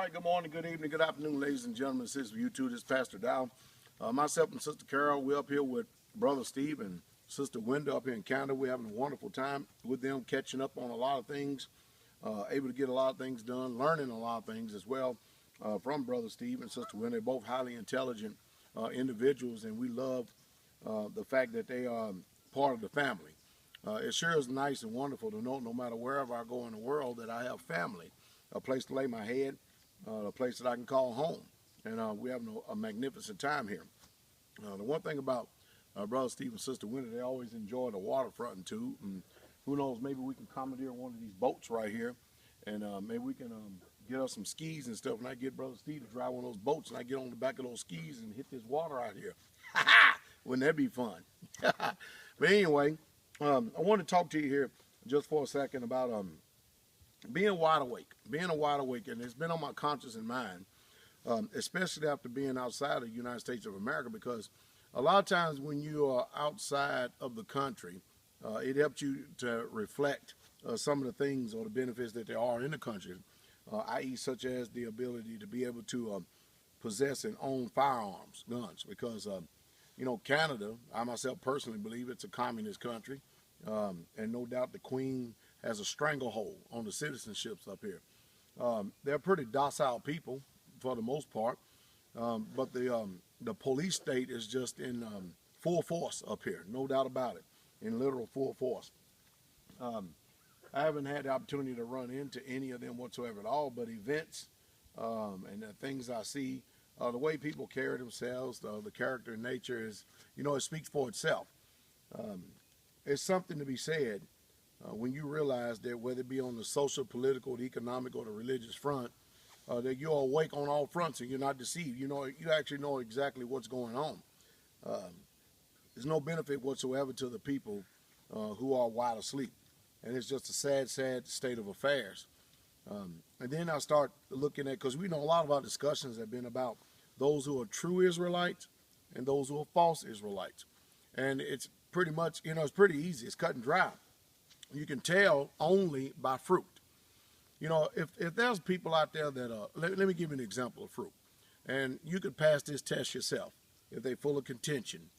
All right, good morning, good evening, good afternoon, ladies and gentlemen. This is you too. This is Pastor Dow. Myself and Sister Carol, we're up here with Brother Steve and Sister Wenda up here in Canada. We're having a wonderful time with them, catching up on a lot of things, able to get a lot of things done, learning a lot of things as well from Brother Steve and Sister Wenda. They're both highly intelligent individuals, and we love the fact that they are part of the family. It sure is nice and wonderful to know no matter wherever I go in the world that I have family, a place to lay my head, a place that I can call home. And we're having a magnificent time here. The one thing about Brother Steve and Sister Winter, they always enjoy the waterfront too. And who knows, maybe we can commandeer one of these boats right here. And maybe we can get us some skis and stuff. And I get Brother Steve to drive one of those boats and I get on the back of those skis and hit this water out here. Wouldn't that be fun? But anyway, I want to talk to you here just for a second about being wide awake, and it's been on my conscience and mind, especially after being outside of the United States of America, because a lot of times when you are outside of the country, it helps you to reflect some of the things or the benefits that there are in the country, i.e. such as the ability to be able to possess and own firearms, guns, because Canada, I myself personally believe it's a communist country. And no doubt the Queen has a stranglehold on the citizenships up here. They're pretty docile people for the most part, but the police state is just in full force up here, no doubt about it, in literal full force. I haven't had the opportunity to run into any of them whatsoever at all, but events and the things I see, the way people carry themselves, the character and nature is, it speaks for itself. It's something to be said when you realize that whether it be on the social, political, the economic, or the religious front, that you're awake on all fronts and you're not deceived. You actually know exactly what's going on. There's no benefit whatsoever to the people who are wide asleep. And it's just a sad, sad state of affairs. And then I start looking at, because we know a lot of our discussions have been about those who are true Israelites and those who are false Israelites. And it's pretty much, it's pretty easy. It's cut and dry. You can tell only by fruit. If there's people out there that let me give you an example of fruit. And you could pass this test yourself. If they're full of contention,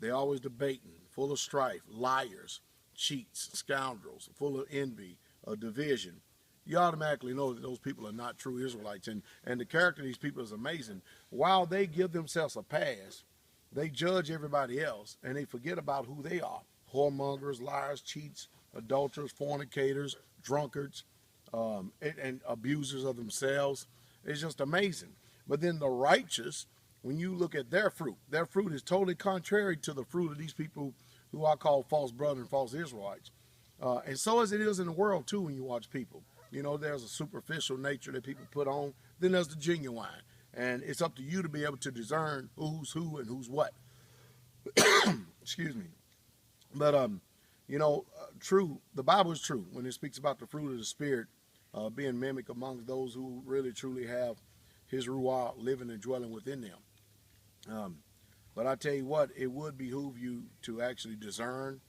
they're always debating, full of strife, liars, cheats, scoundrels, full of envy, division, you automatically know that those people are not true Israelites. And the character of these people is amazing. While they give themselves a pass, they judge everybody else, and they forget about who they are. Whoremongers, liars, cheats, adulterers, fornicators, drunkards, and abusers of themselves. It's just amazing. But then the righteous, when you look at their fruit is totally contrary to the fruit of these people who I call false brothers and false Israelites. And so as it is in the world, too, when you watch people. There's a superficial nature that people put on. Then there's the genuine. And it's up to you to be able to discern who's who and who's what. Excuse me. But, true, the Bible is true when it speaks about the fruit of the Spirit being mimicked amongst those who really truly have His Ruah living and dwelling within them. But I tell you what, it would behoove you to actually discern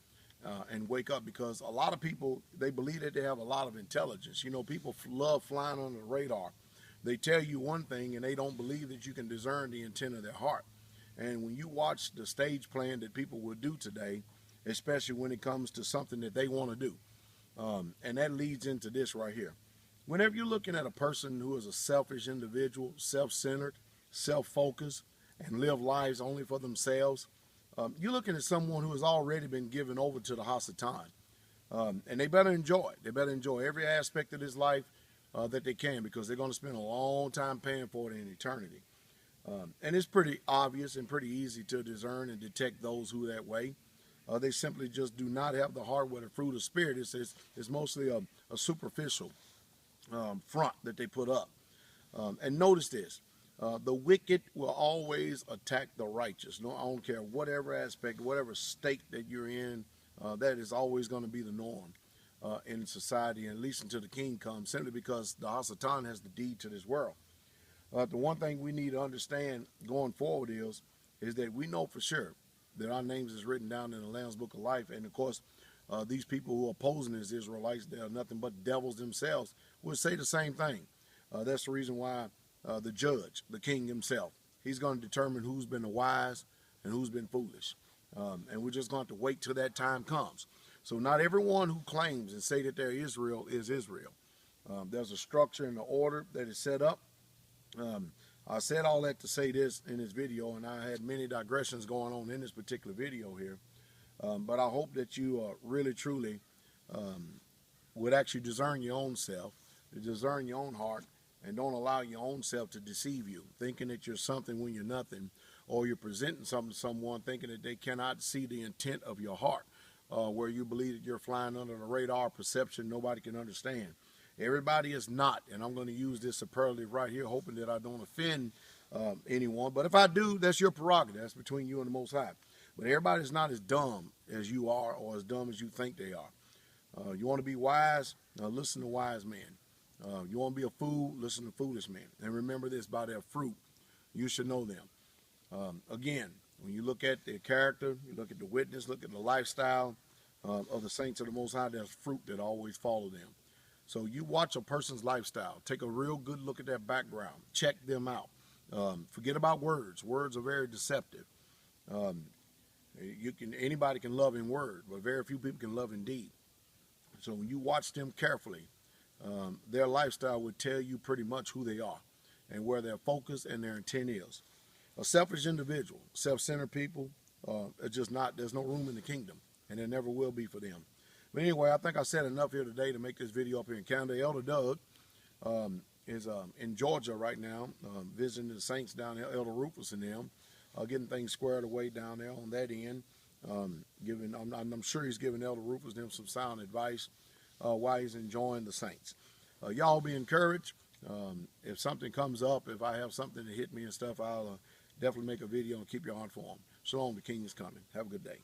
and wake up, because a lot of people, they believe that they have a lot of intelligence. People love flying under the radar. They tell you one thing and they don't believe that you can discern the intent of their heart. And when you watch the stage plan that people will do today, especially when it comes to something that they want to do, and that leads into this right here. Whenever you're looking at a person who is a selfish individual, self-centered, self-focused, and live lives only for themselves, you're looking at someone who has already been given over to the Hasatan. And they better enjoy it. They better enjoy every aspect of this life that they can, because they're going to spend a long time paying for it in eternity. And it's pretty obvious and pretty easy to discern and detect those who that way. They simply just do not have the heart where the fruit of Spirit is. It's mostly a superficial front that they put up. And notice this. The wicked will always attack the righteous. No, I don't care whatever aspect, whatever state that you're in, that is always going to be the norm in society, and at least until the king comes, simply because the Hasatan has the deed to this world. The one thing we need to understand going forward is that we know for sure that our names is written down in the Lamb's Book of Life. And of course, these people who are opposing as Israelites, they are nothing but devils themselves, will say the same thing. That's the reason why the judge, the king himself, he's going to determine who's been the wise and who's been foolish. And we're just going to wait till that time comes. So not everyone who claims and say that they're Israel is Israel. There's a structure and an order that is set up. I said all that to say this in this video, and I had many digressions going on in this particular video here. But I hope that you really, truly would actually discern your own self, discern your own heart, and don't allow your own self to deceive you, thinking that you're something when you're nothing, or you're presenting something to someone thinking that they cannot see the intent of your heart, where you believe that you're flying under the radar perception nobody can understand. Everybody is not, and I'm going to use this superlative right here, hoping that I don't offend anyone. But if I do, that's your prerogative. That's between you and the Most High. But everybody's not as dumb as you are, or as dumb as you think they are. You want to be wise? Listen to wise men. You want to be a fool? Listen to foolish men. And remember this, by their fruit, you should know them. Again, when you look at their character, you look at the witness, look at the lifestyle of the saints of the Most High, there's fruit that always follow them. So you watch a person's lifestyle, take a real good look at their background, check them out. Forget about words. Words are very deceptive. Anybody can love in word, but very few people can love in deed. So when you watch them carefully, their lifestyle would tell you pretty much who they are and where their focus and their intent is. A selfish individual, self-centered people, there's no room in the kingdom, and there never will be for them. But anyway, I think I said enough here today to make this video up here in Canada. Elder Doug is in Georgia right now, visiting the saints down there, Elder Rufus and them, getting things squared away down there on that end. I'm sure he's giving Elder Rufus them some sound advice while he's enjoying the saints. Y'all be encouraged. If something comes up, if I have something to hit me and stuff, I'll definitely make a video and keep your heart informed. Shalom, the King is coming. Have a good day.